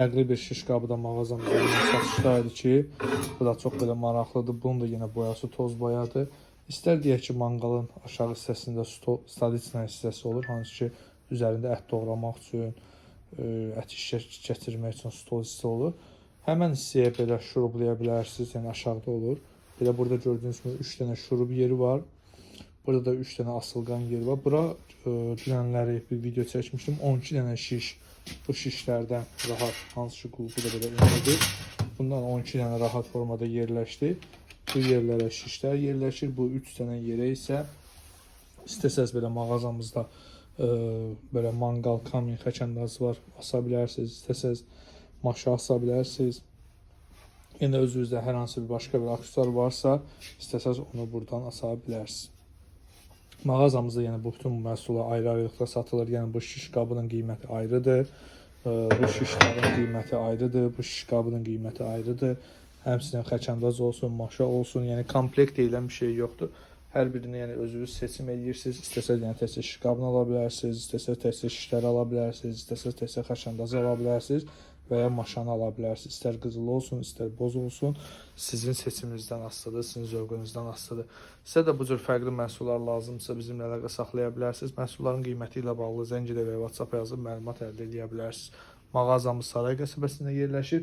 Fərqli bir şiş qabı da mağazamızda satışdaydı ki, bu da çox belə maraqlıdır. Bunun da yenə boyası toz boyadır. İstər deyək ki, manqalın aşağı hissəsində stadiçlə hissəsi olur, hansı ki, üzərində ət doğramaq üçün, ət keçirmək üçün stol hissə olur. Həmən hissəyə belə şurublaya bilərsiniz, yəni aşağıda olur. Belə burada gördüyünüz kimi 3 dənə şurub yeri var. Burada da 3 dənə asılqan yeri var. Bura dünənləri bir video çəkmişdim. 12 dənə şiş. Bu şişlərdən rahat, hansı ki qulpu da belə ünlüdür. Bundan 12 dənə rahat formada yerləşdi. Bu yerlərə şişlər yerləşir. Bu 3 dənə yerə isə istəsəz belə mağazamızda belə manqal, kamin, xəkəndazı var, asa bilərsiniz. İstəsəz maşa asa bilərsiniz. Yenə özünüzdə hər hansı bir başqa bir aksesuar varsa, istəsəz onu buradan asa bilərsiniz. Mağazamızda yəni bu bütün məhsullar ayrı-ayrılıqda satılır. Yəni bu şiş qabının qiyməti ayrıdır. Bu şişlərin qiyməti ayrıdır. Bu şiş qabının qiyməti ayrıdır. Həmçinin xəkəndaz olsun, maşa olsun. Yəni komplekt deyilən bir şey yoxdur. Hər birini yəni özünüz seçim edirsiniz. İstəsəz yəni təkcə şiş qabını ala bilərsiniz, istəsəz təkcə şişləri ala bilərsiniz, istəsəz təkcə xəkəndazı ala bilərsiniz və ya maşanı ala bilərsiniz. İstər qızıl olsun, istər boz olsun. Sizin seçiminizdən asılıdır, sizin zövqünüzdən asılıdır. Sizə də bu cür fərqli məhsullar lazımsa bizimlə əlaqə saxlaya bilərsiniz. Məhsulların qiyməti ilə bağlı zəng edə və WhatsApp yazıb məlumat əldə edə bilərsiniz. Mağazamız Saray qəsəbəsində yerləşir.